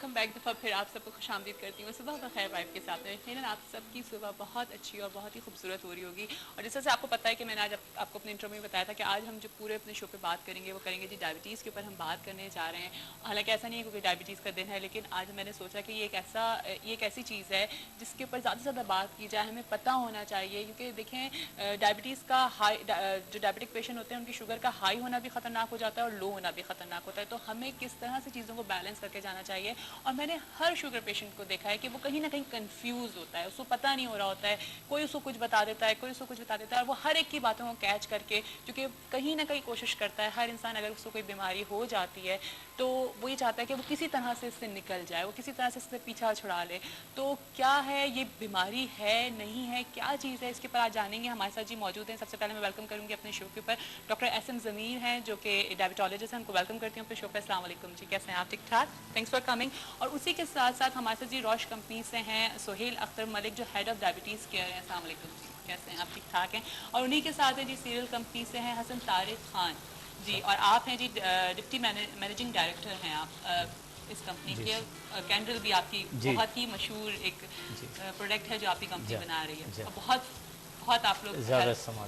Welcome back दफ़ा फिर आप सबको खुशामदीद करती हूँ। सुबह का खैर वाइफ के साथ में यकीनन आप सबकी सुबह बहुत अच्छी और बहुत ही खूबसूरत हो रही होगी। और जैसे से आपको पता है कि मैंने आज आपको अपने इंटरव्यू में बताया था कि आज हम जो पूरे अपने शो पे बात करेंगे वो करेंगे जी डायबिटीज़ के ऊपर हम बात करने जा रहे हैं। हालांकि ऐसा नहीं है क्योंकि डायबिटीज़ का दिन है, लेकिन आज मैंने सोचा कि ये एक ऐसी चीज़ है जिसके ऊपर ज़्यादा से ज़्यादा बात की जाए, हमें पता होना चाहिए। क्योंकि देखें डायबिटीज़ का हाई, जो डायबिटिक पेशेंट होते हैं उनकी शुगर का हाई होना भी ख़तरनाक हो जाता है और लो होना भी ख़तरनाक होता है। तो हमें किस तरह से चीज़ों को बैलेंस करके जाना चाहिए। और मैंने हर शुगर पेशेंट को देखा है कि वो कहीं ना कहीं कंफ्यूज होता है, उसको पता नहीं हो रहा होता है, कोई उसको कुछ बता देता है, कोई उसको कुछ बता देता है, और वो हर एक की बातों को कैच करके, क्योंकि कहीं ना कहीं कोशिश करता है हर इंसान, अगर उसको कोई बीमारी हो जाती है तो वो ये चाहता है कि वो किसी तरह से इससे निकल जाए, वो किसी तरह से इससे पीछा छुड़ा ले। तो क्या है ये बीमारी, है नहीं है, क्या चीज़ है, इसके ऊपर आज जानेंगे। हमारे साथ जी मौजूद हैं। सबसे पहले मैं वेलकम करूँगी अपने शो के ऊपर डॉक्टर SM ज़मीर हैं जो कि डायबिटोलॉजिस्ट हैं। उनको वेलकम करती हूँ अपने शो पर। अस्सलाम वालेकुम जी, कैसे हैं आप? ठीक ठाक, थैंक्स फॉर कमिंग। और उसी के साथ साथ हमारे साथ जी रॉश कंपनी से हैं सोहेल अख्तर मलिक जो हेड ऑफ डायबिटीज़ केयर हैं। अस्सलाम वालेकुम जी, कैसे हैं आप? ठीक ठाक हैं। और उन्हीं के साथ है जी सीरियल कंपनी से हैं हसन तारिक खान जी, और आप हैं जी डिप्टी मैनेजिंग डायरेक्टर हैं आप इस कंपनी के। कैंडल भी आपकी बहुत ही मशहूर एक प्रोडक्ट है जो आपकी कंपनी बना रही है, और बहुत आप लोग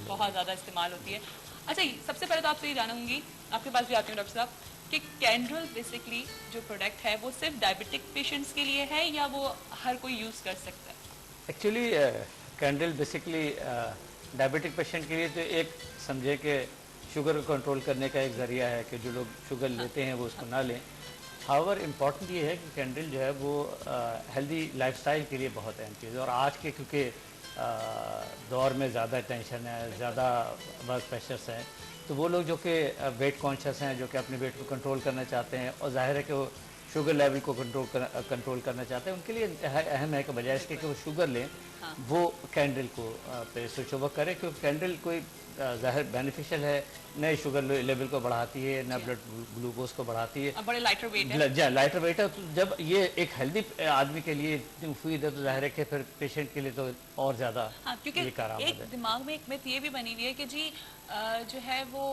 बहुत ज़्यादा इस्तेमाल होती है। अच्छा, सबसे पहले तो आपसे ये जानूंगी, आपके पास भी आती हूँ डॉक्टर साहब, कि कैंडल बेसिकली जो प्रोडक्ट है वो सिर्फ डायबिटिक पेशेंट्स के लिए है या वो हर कोई यूज़ कर सकता है? Actually candle basically diabetic patient के लिए तो एक समझे कि शुगर को कंट्रोल करने का एक ज़रिया है कि जो लोग शुगर लेते हैं वो उसको ना लें। हाउएवर इम्पॉर्टेंट ये है कि कैंडल जो है वो हेल्दी लाइफस्टाइल के लिए बहुत अहम चीज़ है। और आज के क्योंकि दौर में ज़्यादा टेंशन है, ज़्यादा वर्क प्रेशर्स हैं, तो वो लोग जो कि वेट कॉन्शियस हैं, जो कि अपने वेट को कंट्रोल करना चाहते हैं और ज़ाहिर है कि वो शुगर लेवल को कंट्रोल करना चाहते हैं, उनके लिए अहम है कि बजाय इसके कि वो शुगर लें, वो कैंडल को पे स्विच ओवर करें। क्योंकि कैंडल कोई ज़ाहिर बेनिफिशियल है, नए शुगर लेवल को बढ़ाती है, नए ब्लड ग्लूकोज को बढ़ाती है, बड़े लाइटर वेट है। लाइटर वेट है। तो जब ये एक हेल्दी आदमी के लिए इतनी मुफीद है तो ज़ाहिर है कि फिर पेशेंट के लिए तो और ज़्यादा क्योंकि एक दिमाग में एक मिथ ये भी बनी हुई है कि जी जो है वो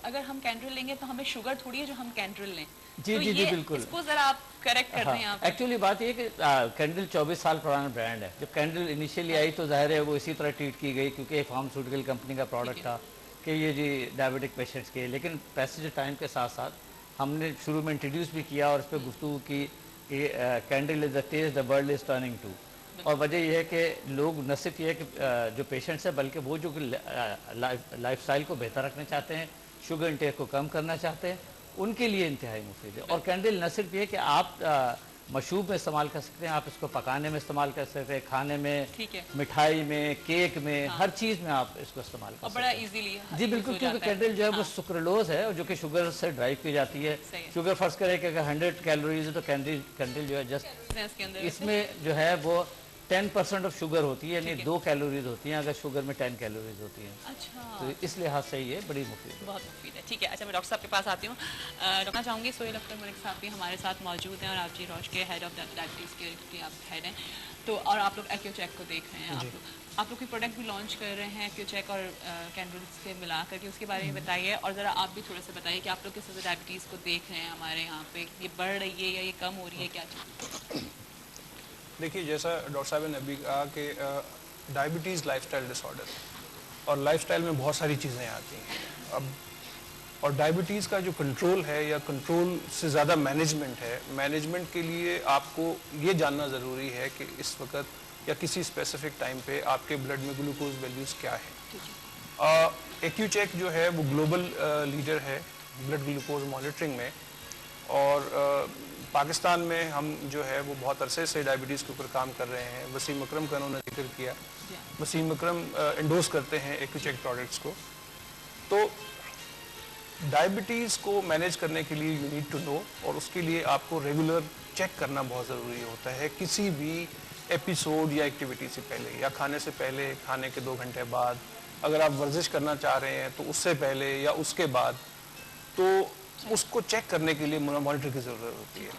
अगर हम कैंडल लेंगे तो हमें शुगर थोड़ी है जो हम कैंडल लें। जी तो जी जी बिल्कुल, इसको जरा आप करेक्ट कर दें। आप एक्चुअली बात ये कि कैंडल 24 साल पुराना ब्रांड है। जब कैंडल इनिशियली आई तो ज़ाहिर है वो इसी तरह ट्रीट की गई क्योंकि एक फार्मास्यूटिकल कंपनी का प्रोडक्ट था कि ये जी डायबिटिक पेशेंट्स के। लेकिन पैसेज टाइम के साथ साथ हमने शुरू में इंट्रोड्यूस भी किया और इस पर गुफ्तगू की कि candle is the test the world is turning to. और वजह यह है कि लोग न सिर्फ ये है कि जो पेशेंट्स हैं बल्कि वो जो लाइफस्टाइल को बेहतर रखना चाहते हैं, शुगर इंटेक को कम करना चाहते हैं, उनके लिए इंतहाई मुफीद है। और कैंडल न सिर्फ ये कि आप मशरूब में इस्तेमाल कर सकते हैं, आप इसको पकाने में इस्तेमाल कर सकते हैं, खाने में, मिठाई में, केक में, हर चीज़ में आप इसको इस्तेमाल कर सकते हैं। बड़ा इजीली जी बिल्कुल, क्योंकि कैंडल जो है वो सुक्रोलोज है और जो कि शुगर से ड्राइव की जाती है। शुगर फर्स्ट करें कि अगर 100 कैलोरीज है तो कैंडल जो है जस्ट इसमें जो है वो 10% ऑफ शुगर होती है, यानी 2 कैलोरीज होती हैं अगर शुगर में 10 कैलोरीज होती हैं। अच्छा, तो इस लिहाज से ये बड़ी मुफीद है, बहुत मुफीद है। ठीक है, अच्छा मैं डॉक्टर साहब के पास आती हूँ। डॉक्टर चाहूँगी सोहेल अख्तर मलिक साहब भी हमारे साथ मौजूद हैं और आप जी रॉश के हेड ऑफ डायबिटीज़ के आप हेड हैं। तो और आप लोग एक्यूचेक को देख रहे हैं, आप लोग की प्रोडक्ट भी लॉन्च कर रहे हैं एक्यूचेक और कैंडल्स से मिला करके, उसके बारे में बताइए। और ज़रा आप भी थोड़ा सा बताइए कि आप लोग किस तरह से डायबिटीज़ को देख रहे हैं हमारे यहाँ पे, ये बढ़ रही है या ये कम हो रही है, क्या चीज़? देखिए, जैसा डॉक्टर साहब ने अभी कहा कि डायबिटीज़ लाइफस्टाइल डिसऑर्डर और लाइफस्टाइल में बहुत सारी चीज़ें आती हैं अब। और डायबिटीज़ का जो कंट्रोल है या कंट्रोल से ज़्यादा मैनेजमेंट है, मैनेजमेंट के लिए आपको ये जानना ज़रूरी है कि इस वक्त या किसी स्पेसिफिक टाइम पे आपके ब्लड में ग्लूकोज वैल्यूज़ क्या है। एक्यूचेक जो है वो ग्लोबल लीडर है ब्लड ग्लूकोज मॉनिटरिंग में, और पाकिस्तान में हम जो है वो बहुत अरसे से डायबिटीज़ के ऊपर काम कर रहे हैं। वसीम अकरम का उन्होंने जिक्र किया, वसीम अकरम एंडोर्स करते हैं एक्यूचेक प्रोडक्ट्स को। तो डायबिटीज़ को मैनेज करने के लिए यू नीड टू नो, और उसके लिए आपको रेगुलर चेक करना बहुत ज़रूरी होता है। किसी भी एपिसोड या एक्टिविटी से पहले या खाने से पहले, खाने के 2 घंटे बाद, अगर आप वर्जिश करना चाह रहे हैं तो उससे पहले या उसके बाद, तो उसको चेक करने के लिए मॉनिटर की ज़रूरत होती है।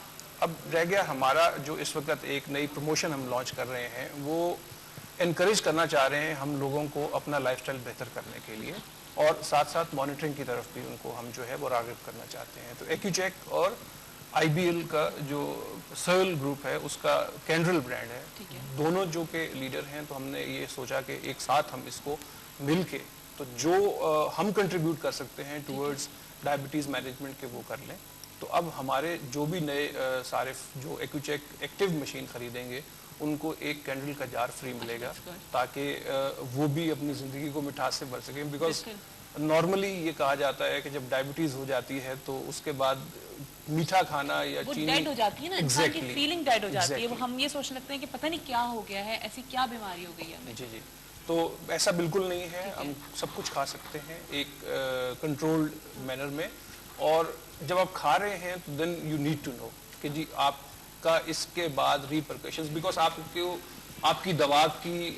अब रह गया हमारा जो इस वक्त एक नई प्रमोशन हम लॉन्च कर रहे हैं, वो इनकरेज करना चाह रहे हैं हम लोगों को अपना लाइफस्टाइल बेहतर करने के लिए, और साथ साथ मॉनिटरिंग की तरफ भी उनको हम जो है वो राग़िब करना चाहते हैं। तो एक्यूचेक और IBL کا جو سرل گروپ ہے اس کا کینڈرل برانڈ ہے. ٹھیک ہے. دونوں جو کہ لیڈر ہیں, تو ہم نے یہ سوچا کہ ایک ساتھ ہم اس کو مل کے تو جو ہم کنٹریبیوٹ کر سکتے ہیں ٹورڈز ڈائبٹیز مینجمنٹ کے وہ کر لیں. تو اب ہمارے جو بھی نئے صارف جو ایکوچیک ایکٹیو مشین خریدیں گے ان کو ایک کینڈل کا جار فری ملے گا تاکہ وہ بھی اپنی زندگی کو مٹھاس سے بھر سکیں. بیکاز نارملی یہ کہا جاتا ہے کہ جب ڈائبٹیز ہو جاتی ہے تو اس کے بعد میٹھا کھانا یا وہ چینی ڈیڈ ہو جاتی ہے نا, انسان کی Exactly. فیلنگ ڈیڈ ہو جاتی ہے. Exactly. وہ ہم یہ سوچنے لگتے ہیں کہ پتہ نہیں کیا ہو گیا ہے, ایسی کیا بیماری ہو گئی ہے ہمیں. جی جی, تو ایسا بالکل نہیں ہے, ہم سب کچھ کھا سکتے ہیں ایک کنٹرولڈ مینر میں. اور جب آپ کھا رہے ہیں تو then you need to know کہ جی آپ کا اس کے بعد ریپرکشنز, بیکاز آپ کی دوا کی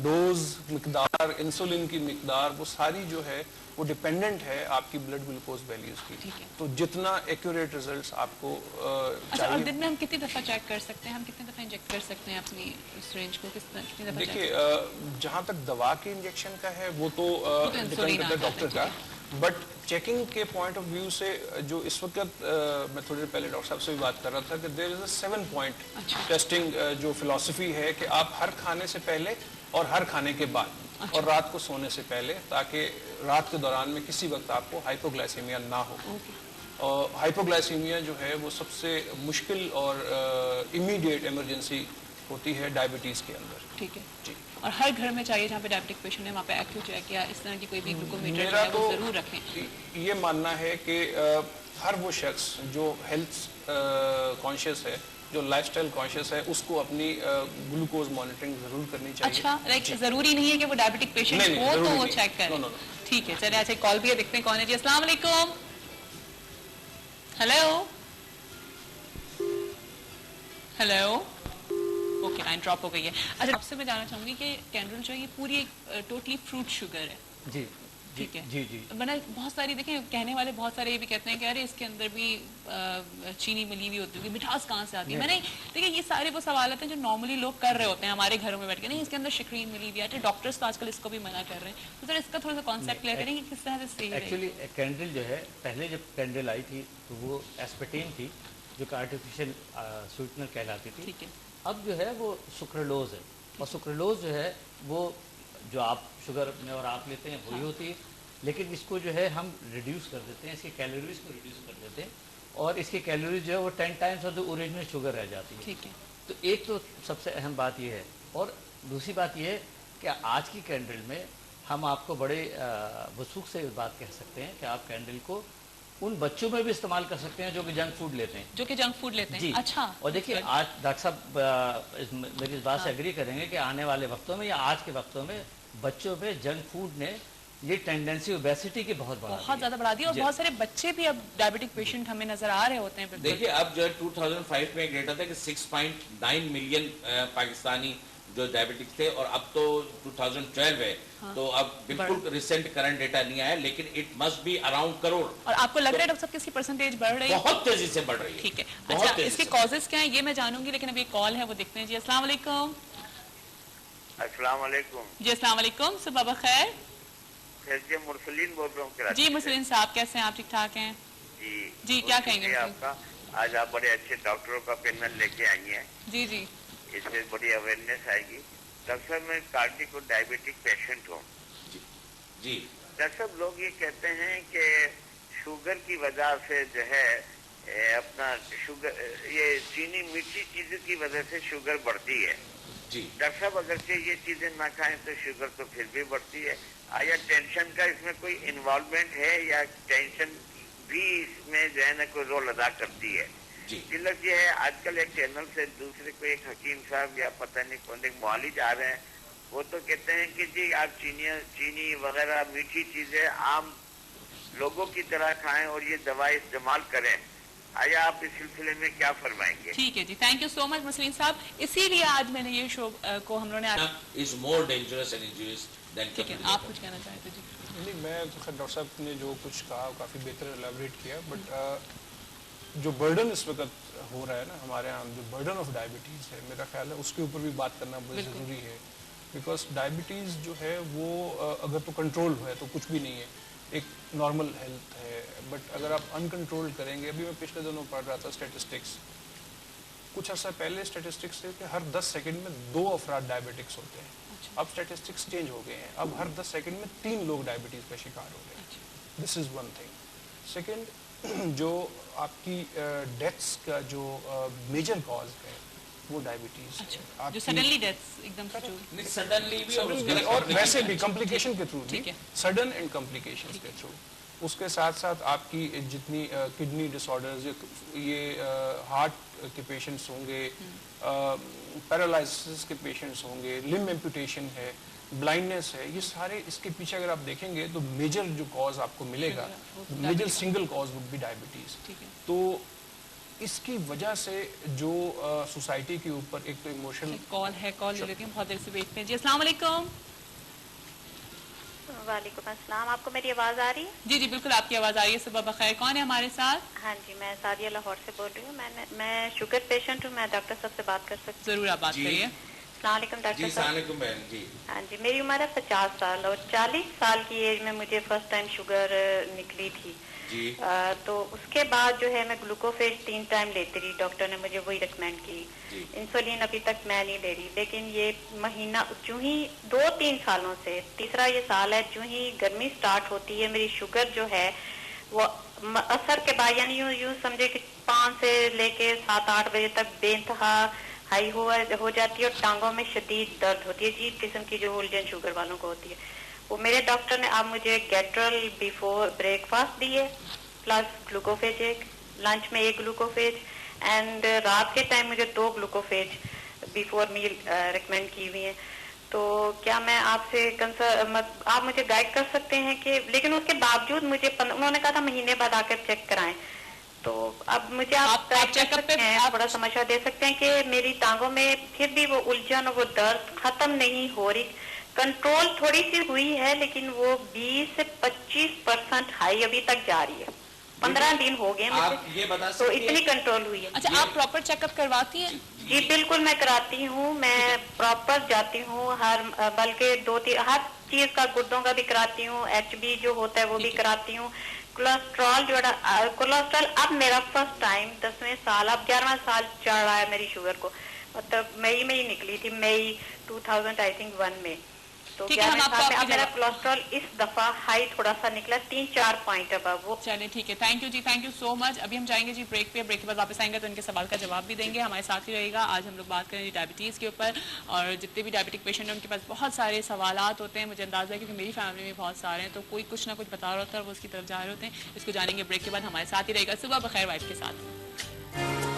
ڈوز, مقدار, انسولین کی مقدار, وہ ساری جو ہے وہ ڈیپینڈنٹ ہے آپ کی بلڈ گلوکوز ویلیوز کی. تو جتنا ایکوریٹ ریزلٹس آپ کو اچھا, اور دن میں ہم کتنی دفعہ چیک کر سکتے ہیں, ہم کتنی دفعہ انجیکٹ کر سکتے ہیں اپنی اس رینج کو, کتنی دفعہ؟ دیکھیے جہاں تک دوا کے انجیکشن کا ہے وہ تو ڈیپینڈ کرتا ہے ڈاکٹر کا, بٹ چیکنگ کے پوائنٹ آف ویو سے جو اس وقت میں تھوڑی دیر پہلے ڈاکٹر صاحب سے بھی بات کر رہا تھا کہ دیر از اے 7 پوائنٹ ٹیسٹنگ جو فلاسفی ہے کہ آپ ہر کھانے سے پہلے اور ہر کھانے کے بعد اور رات کو سونے سے پہلے, تاکہ رات کے دوران میں کسی وقت آپ کو ہائپوگلائسیمیا نہ ہو. اور ہائپوگلائسیمیا جو ہے وہ سب سے مشکل اور امیڈیٹ ایمرجنسی ہوتی ہے ڈائبٹیز کے اندر. ٹھیک ہے جی, اور ہر گھر میں چاہیے جہاں پہ ڈائبٹک پیشنٹ ہے وہاں پہ ایکٹیو چیک یا اس طرح کی کوئی بھی گلوکومیٹر میرا ہے وہ ضرور رکھیں. یہ ماننا ہے کہ ہر وہ شخص جو ہیلتھ کانشیس ہے, جو لائف اسٹائل کانشیس ہے, اس کو اپنی گلوکوز مانیٹرنگ ضرور کرنی چاہیے. اچھا, ضروری نہیں ہے کہ وہ ڈائبٹک پیشنٹ ہو تو وہ چیک کرے. ٹھیک ہے, چلے اچھا کال بھی ہے, دیکھتے ہیں کون ہے. جی السلام علیکم. Hello hello, okay line drop ہو گئی ہے. اچھا, آپ سے میں جاننا چاہوں گی کہ کینڈل جو ہے یہ پوری ایک ٹوٹلی فروٹ شوگر ہے. جی ٹھیک ہے. جی جی, بنا بہت ساری دیکھیں کہنے والے بہت سارے یہ بھی کہتے ہیں کہ ارے اس کے اندر بھی چینی ملی ہوئی ہوتی ہوگی, مٹھاس کہاں سے آتی ہے. میں نے دیکھیں یہ سارے وہ سوالات ہیں جو نارملی لوگ کر رہے ہوتے ہیں ہمارے گھروں میں بیٹھ کے, نہیں اس کے اندر شکرین ملی ہوئی ہے. ڈاکٹرس تو آج کل اس کو بھی منع کر رہے ہیں. تو سر اس کا تھوڑا سا کانسیپٹ کلیئر کریں کہ کس طرح سے صحیح ہے. ایکچولی کینڈل جو ہے پہلے جب کینڈل آئی تھی تو وہ ایسپرٹین تھی جو کہ آرٹیفیشیل سویٹنر کہلاتی تھی. ٹھیک ہے. اب جو ہے وہ سکرلوز ہے, اور سکرلوز جو ہے وہ جو آپ شوگر میں اور آپ لیتے ہیں وہی ہوتی ہے, لیکن اس کو جو ہے ہم ریڈیوس کر دیتے ہیں, اس کی کیلوریز کو ریڈیوس کر دیتے ہیں, اور اس کی کیلوریز جو ہے وہ 10 Times of the original sugar رہ جاتی ہے. ٹھیک ہے. تو ایک تو سب سے اہم بات یہ ہے, اور دوسری بات یہ ہے کہ آج کی کینڈل میں ہم آپ کو بڑے وثوق سے بات کہہ سکتے ہیں کہ آپ کینڈل کو ان بچوں میں بھی استعمال کر سکتے ہیں جو کہ جنک فوڈ لیتے ہیں. جو کہ جنک فوڈ لیتے ہیں. جی. اچھا, اور دیکھیے آج ڈاکٹر صاحب میری اس بات سے ایگری کریں گے کہ آنے والے وقتوں میں یا آج کے وقتوں میں بچوں میں جنک فوڈ نے یہ ٹینڈنسی اوبیسٹی کی بہت زیادہ بڑھا دی, اور بہت سارے بچے بھی اب ڈائبٹک پیشنٹ ہمیں نظر آ رہے ہوتے ہیں. دیکھیے اب جو ہے 2005 میں ایک ڈیٹا تھا کہ 6.9 ملین پاکستانی جو ڈائبٹک تھے, اور اب تو 2012 ہے, تو اب بالکل ریسنٹ کرنٹ ڈیٹا نہیں آیا, لیکن it must be around crore. اور آپ کو لگ رہا ہے ڈاکٹر صاحب کس کی پرسنٹیج بڑھ رہی ہے؟ بہت تیزی سے بڑھ رہی ہے. ٹھیک ہے. اچھا, اس کے کازز کیا ہیں یہ میں جانوں گی, لیکن ابھی کال ہے وہ دیکھتے ہیں. جی السلام علیکم. السلام علیکم. جی السلام علیکم, صبح بخیر. جی مرسلین بول رہا ہوں. جی مرسلین صاحب کیسے ہیں آپ, ٹھیک ٹھاک ہیں؟ جی جی کیا کہیں گے آپ کا, آج آپ بڑے اچھے ڈاکٹروں کا پینل لے کے آئی ہیں. جی جی, اس سے بڑی اویئرنیس آئے گی. ڈاکٹر صاحب میں کارڈیک اور ڈائبٹک پیشنٹ ہوں. جی ڈاکٹر صاحب لوگ یہ کہتے ہیں کہ شوگر کی وجہ سے جو ہے اپنا شوگر, یہ چینی میٹھی چیزوں کی وجہ سے شوگر بڑھتی ہے. جی ڈاکٹر صاحب اگرچہ یہ چیزیں نہ کھائیں تو شوگر تو پھر بھی بڑھتی ہے. آیا ٹینشن کا اس میں کوئی انوالومنٹ ہے, یا ٹینشن بھی اس میں جو ہے نا کوئی رول ادا کرتی ہے؟ جی علت یہ ہے آج کل ایک چینل سے دوسرے کو ایک حکیم صاحب یا پتہ نہیں کون ایک معالج آ رہے ہیں, وہ تو کہتے ہیں کہ جی آپ چینی وغیرہ میٹھی چیزیں عام لوگوں کی طرح کھائیں اور یہ دوا استعمال کریں. آیا آپ اس سلسلے میں کیا فرمائیں گے؟ ٹھیک ہے جی, تھینک یو سو مچ مسلین صاحب. اسی لیے آج میں نے یہ شو کو ہم لوگوں نے is more dangerous and injurious than ٹھیک ہے, آپ کچھ کہنا چاہتے جی؟ نہیں, میں ڈاکٹر صاحب نے جو کچھ کہا کافی بہتر الیبوریٹ کیا, بٹ جو برڈن اس وقت ہو رہا ہے نا ہمارے یہاں, جو برڈن آف ڈائبٹیز ہے, میرا خیال ہے اس کے اوپر بھی بات کرنا بہت ضروری ہے. بیکاز ڈائبٹیز جو ہے وہ اگر تو کنٹرول ہے تو کچھ بھی نہیں ہے, ایک نارمل ہیلتھ ہے, बट अगर आप अनकंट्रोल करेंगे, अभी मैं पिछले दिनों पढ़ रहा था स्टेटिस्टिक्स, कुछ अर्सा पहले स्टेटिस्टिक्स थे कि हर 10 सेकंड में 2 अफराद डायबिटिक्स होते हैं। अब स्टेटिस्टिक्स चेंज हो गए हैं, अब हर 10 सेकंड में 3 लोग डायबिटीज़ का शिकार हो रहे हैं। This is one thing. Second, जो आपकी डेथ्स का जो मेजर कॉज है वो डायबिटीज़ है। जो सडनली डेथ्स एकदम से जो नहीं सडनली भी और वैसे भी कॉम्प्लिकेशन के थ्रू भी, ठीक है। सडन एंड कॉम्प्लिकेशंस के थ्रू। उसके साथ साथ आपकी जितनी किडनी डिसऑर्डर्स, ये हार्ट के पेशेंट्स होंगे, पैरालिसिस के पेशेंट्स होंगे, लिम्ब एम्पुटेशन है, ब्लाइंडनेस है, ये सारे इसके पीछे अगर आप देखेंगे तो मेजर जो कॉज आपको मिलेगा, major single cause would be diabetes. तो इसकी वजह से जो सोसाइटी के ऊपर एक तो इमोशनल कॉल है, कॉल ले लेती हूँ, बहुत देर से वेट हैं जी। अस्सलाम वालेकुम। वालेकुम अस्सलाम, आपको मेरी आवाज़ आ रही है? जी जी बिल्कुल आपकी आवाज़ आ रही है। सुबह बखैर, कौन है हमारे साथ? हाँ जी, मैं सादिया लाहौर से बोल रही हूँ। मैं शुगर पेशेंट हूँ, मैं डॉक्टर साहब से बात कर सकती जरूर आप बात जी। करिए। अस्सलाम वालेकुम जी डॉक्टर साहब। सलाम बहन जी। हाँ जी, मेरी उम्र है 50 साल और 40 साल की एज में मुझे फर्स्ट टाइम शुगर निकली थी जी। तो उसके बाद जो है मैं ग्लूकोफेज 3 टाइम लेती रही, डॉक्टर ने मुझे वही रिकमेंड की। इंसुलिन अभी तक मैं नहीं ले रही, लेकिन ये महीना जो ही 2-3 सालों से, तीसरा ये साल है, जो ही गर्मी स्टार्ट होती है मेरी शुगर जो है वो असर के बाद, यानी यूँ समझे कि 5 से लेके 7-8 बजे तक बेइंतहा हाई हो जाती है और टांगों में शदीद दर्द होती है, अजीब किस्म की जो ओल्डन शुगर वालों को होती है। वो मेरे डॉक्टर ने अब मुझे गैट्रल बिफोर ब्रेकफास्ट दी है, प्लस ग्लूकोफेज एक, लंच में 1 ग्लूकोफेज, एंड रात के टाइम मुझे 2 ग्लूकोफेज बिफोर मील रिकमेंड की हुई है। तो क्या मैं आपसे आप मुझे गाइड कर सकते हैं कि, लेकिन उसके बावजूद मुझे उन्होंने कहा था महीने बाद आकर चेक कराएं, तो अब मुझे आप चेकअप पे थोड़ा समझा दे सकते हैं कि मेरी टांगों में फिर भी वो उलझन और वो दर्द खत्म नहीं हो रही, कंट्रोल थोड़ी सी हुई है लेकिन वो 20 से 25% हाई अभी तक जा रही है। 15 दिन हो गए आप ये बता तो सकते इतनी कंट्रोल हुई है। अच्छा, आप प्रॉपर चेकअप करवाती हैं? जी बिल्कुल मैं कराती हूँ, मैं प्रॉपर जाती हूँ हर, बल्कि 2-3 हर चीज का, गुर्दों का भी कराती हूँ, HB जो होता है वो भी कराती हूँ, कोलेस्ट्रॉल जो कोलेस्ट्रॉल अब मेरा फर्स्ट टाइम 10वें साल, अब 11वां साल चढ़ रहा है मेरी शुगर को, मतलब मई में ही निकली थी, मई 2001 में। तो ठीक है, हम आपको अब मेरा कोलेस्ट्रॉल इस दफा हाई थोड़ा सा निकला, 3-4 पॉइंट अब वो। चलिए ठीक है, थैंक यू जी, थैंक यू सो मच। अभी हम जाएंगे जी ब्रेक पे, ब्रेक के बाद वापस आएंगे तो इनके सवाल का जवाब भी देंगे, हमारे साथ ही रहेगा। आज हम लोग बात करेंगे डायबिटीज़ के ऊपर, और जितने भी डायबिटिक पेशेंट हैं उनके पास बहुत सारे सवालात होते हैं, मुझे अंदाज़ा है क्योंकि मेरी फैमिली में बहुत सारे हैं, तो कोई कुछ ना कुछ बता रहा होता है और वो उसकी तरफ जा रहे होते हैं। इसको जानेंगे ब्रेक के बाद, हमारे साथ ही रहेगा सुबह बखैर वाइफ के साथ।